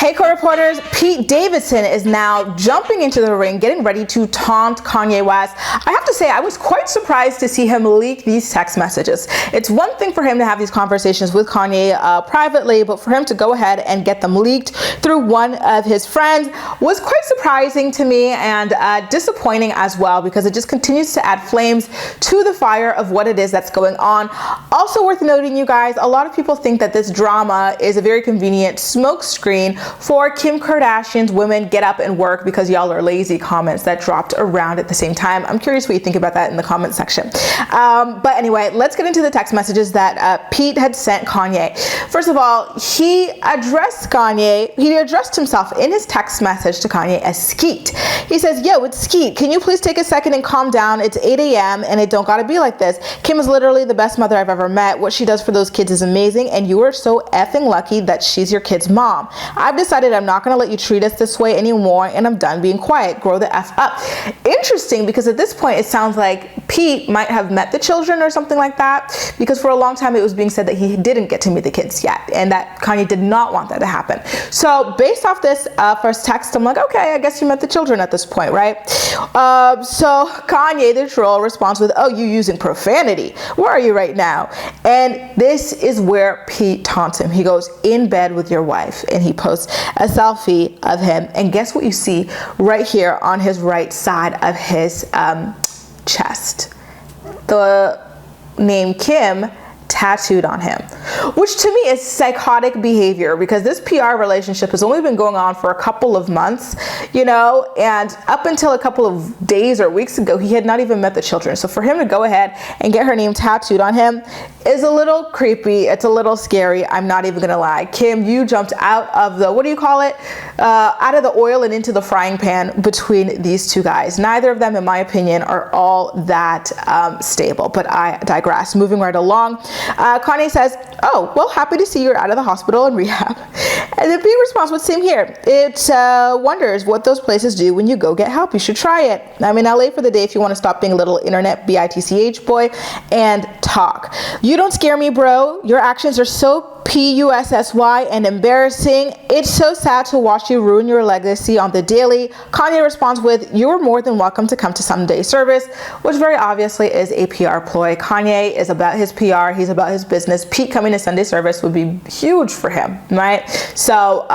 Hey co-reporters, Pete Davidson is now jumping into the ring, getting ready to taunt Kanye West. I have to say, I was quite surprised to see him leak these text messages. It's one thing for him to have these conversations with Kanye privately, but for him to go ahead and get them leaked through one of his friends was quite surprising to me and disappointing as well, because it just continues to add flames to the fire of what it is that's going on. Also worth noting, you guys, a lot of people think that this drama is a very convenient smoke screen for Kim Kardashian's "women get up and work because y'all are lazy" comments that dropped around at the same time. I'm curious what you think about that in the comment section. But anyway, let's get into the text messages that Pete had sent Kanye. First of all, he addressed himself in his text message to Kanye as Skeet. He says, "Yo, it's Skeet. Can you please take a second and calm down? It's 8 a.m. and it don't gotta be like this. Kim is literally the best mother I've ever met. What she does for those kids is amazing, and you are so effing lucky that she's your kid's mom. I've decided I'm not gonna let you treat us this way anymore, and I'm done being quiet. Grow the F up." Interesting, because at this point it sounds like Pete might have met the children or something like that, because for a long time it was being said that he didn't get to meet the kids yet, and that Kanye did not want that to happen. So based off this first text, I'm like, okay, I guess you met the children at this point, right? So Kanye, the troll, responds with, "Oh, you using profanity. Where are you right now?" And this is where Pete taunts him. He goes, "In bed with your wife," and he posts a selfie of him, and guess what you see right here on his right side of his chest? The name Kim tattooed on him, which to me is psychotic behavior, because this PR relationship has only been going on for a couple of months, you know, and up until a couple of days or weeks ago, he had not even met the children. So for him to go ahead and get her name tattooed on him is a little creepy. It's a little scary. I'm not even gonna lie. Kim, you jumped out of the, what do you call it? Out of the oil and into the frying pan between these two guys. Neither of them, in my opinion, are all that stable, but I digress. Moving right along. Kanye says, "Oh, well, happy to see you're out of the hospital and rehab." And then Pete responds with, "Same here. It wonders what those places do when you go get help. You should try it. I'm in LA for the day if you want to stop being a little internet bitch boy and talk. You don't scare me, bro. Your actions are so PUSSY and embarrassing. It's so sad to watch you ruin your legacy on the daily." Kanye responds with, "You're more than welcome to come to Sunday service," which very obviously is a PR ploy. Kanye is about his PR. He's about his business. Pete coming to Sunday service would be huge for him, right? So,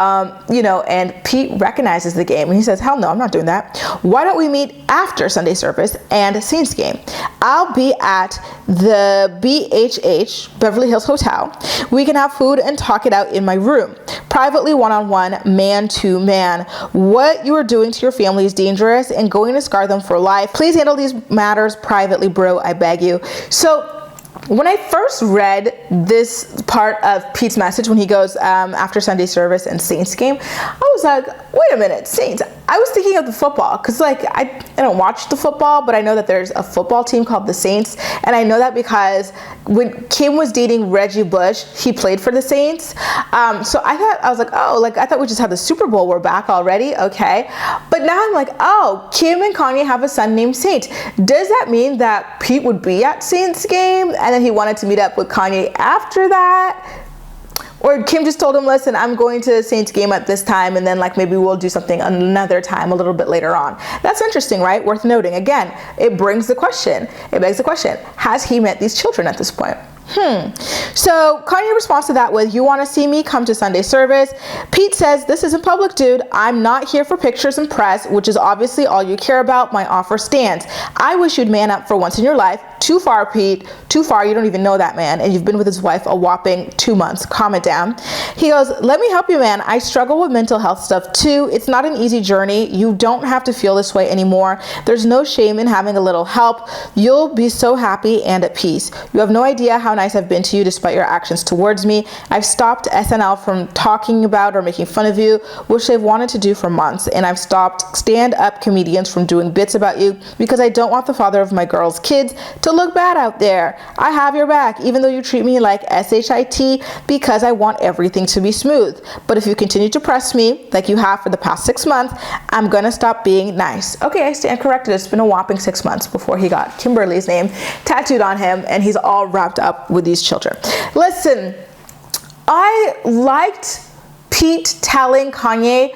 you know, and Pete recognizes the game and he says, "Hell no, I'm not doing that. Why don't we meet after Sunday service and Saints game? I'll be at the BHH, Beverly Hills Hotel. We can have food and talk it out in my room. Privately, one-on-one, man-to-man. What you are doing to your family is dangerous and going to scar them for life. Please handle these matters privately, bro. I beg you." So when I first read this part of Pete's message, when he goes after Sunday service and Saints game, I was like, wait a minute, Saints. I was thinking of the football, because like I don't watch the football, but I know that there's a football team called the Saints, and I know that because when Kim was dating Reggie Bush, he played for the Saints. So I was like, oh, like I thought we just had the Super Bowl. We're back already, okay. But now I'm like, oh, Kim and Kanye have a son named Saint. Does that mean that Pete would be at Saints game and then he wanted to meet up with Kanye after that? Or Kim just told him, "Listen, I'm going to Saints game at this time, and then like maybe we'll do something another time a little bit later on." That's interesting, right? Worth noting. Again, it begs the question, has he met these children at this point? So Kanye responds to that with, "You want to see me? Come to Sunday service." Pete says, "This isn't public, dude. I'm not here for pictures and press, which is obviously all you care about. My offer stands. I wish you'd man up for once in your life." Too far, Pete. Too far. You don't even know that man, and you've been with his wife a whopping 2 months. Calm it down. He goes, "Let me help you, man. I struggle with mental health stuff too. It's not an easy journey. You don't have to feel this way anymore. There's no shame in having a little help. You'll be so happy and at peace. You have no idea how nice I've been to you despite your actions towards me. I've stopped SNL from talking about or making fun of you, which they've wanted to do for months, and I've stopped stand-up comedians from doing bits about you because I don't want the father of my girl's kids to look bad out there. I have your back, even though you treat me like SHIT, because I want everything to be smooth. But if you continue to press me like you have for the past 6 months, I'm gonna stop being nice." Okay, I stand corrected. It's been a whopping 6 months before he got Kimberly's name tattooed on him, and he's all wrapped up with these children. Listen, I liked Pete telling Kanye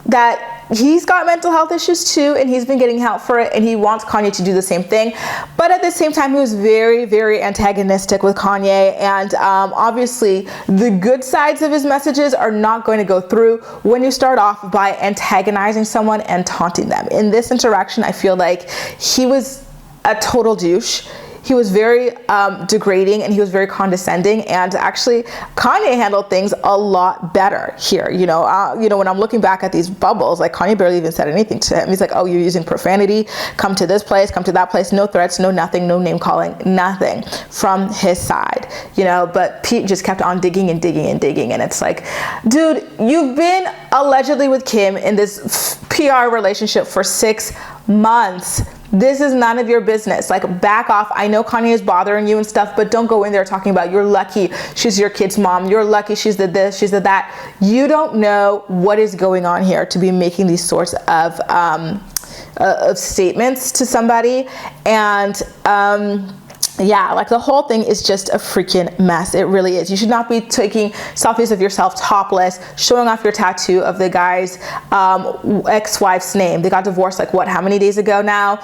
that he's got mental health issues too, and he's been getting help for it, and he wants Kanye to do the same thing. But at the same time, he was very, very antagonistic with Kanye, and obviously the good sides of his messages are not going to go through when you start off by antagonizing someone and taunting them. In this interaction, I feel like he was a total douche. He was very degrading, and he was very condescending, and actually Kanye handled things a lot better here. You know, when I'm looking back at these bubbles, like Kanye barely even said anything to him. He's like, oh, you're using profanity, come to this place, come to that place, no threats, no nothing, no name calling, nothing from his side, you know. But Pete just kept on digging and digging and digging, and it's like, dude, you've been allegedly with Kim in this PR relationship for 6 months. This is none of your business. Like, back off. I know Kanye is bothering you and stuff, but don't go in there talking about you're lucky she's your kid's mom, you're lucky she's the this, she's the that. You don't know what is going on here to be making these sorts of statements to somebody. And yeah, like, the whole thing is just a freaking mess. It really is. You should not be taking selfies of yourself topless, showing off your tattoo of the guy's ex-wife's name. They got divorced, like, what, how many days ago now?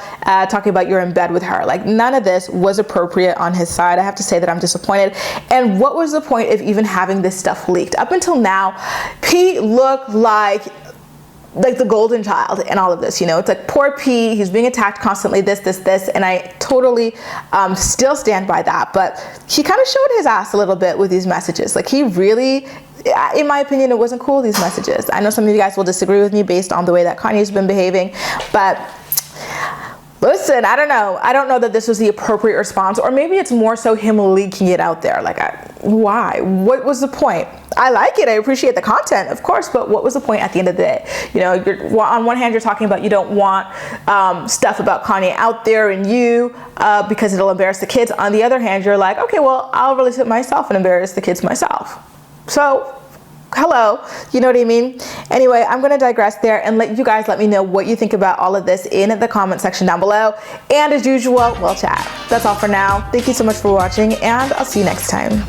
Talking about you're in bed with her. Like, none of this was appropriate on his side. I have to say that I'm disappointed. And what was the point of even having this stuff leaked? Up until now, Pete looked like the golden child in all of this, you know. It's like, poor Pete, he's being attacked constantly, this, and I totally still stand by that. But he kind of showed his ass a little bit with these messages. Like, he really, in my opinion, it wasn't cool, these messages. I know some of you guys will disagree with me based on the way that Kanye's been behaving, but listen, I don't know. I don't know that this was the appropriate response, or maybe it's more so him leaking it out there. Like, why? What was the point? I like it. I appreciate the content, of course, but what was the point at the end of the day? You know, on one hand, you're talking about you don't want stuff about Kanye out there and you because it'll embarrass the kids. On the other hand, you're like, okay, well, I'll release it myself and embarrass the kids myself. So, hello, you know what I mean? Anyway, I'm going to digress there and let you guys let me know what you think about all of this in the comment section down below. And as usual, we'll chat. That's all for now. Thank you so much for watching, and I'll see you next time.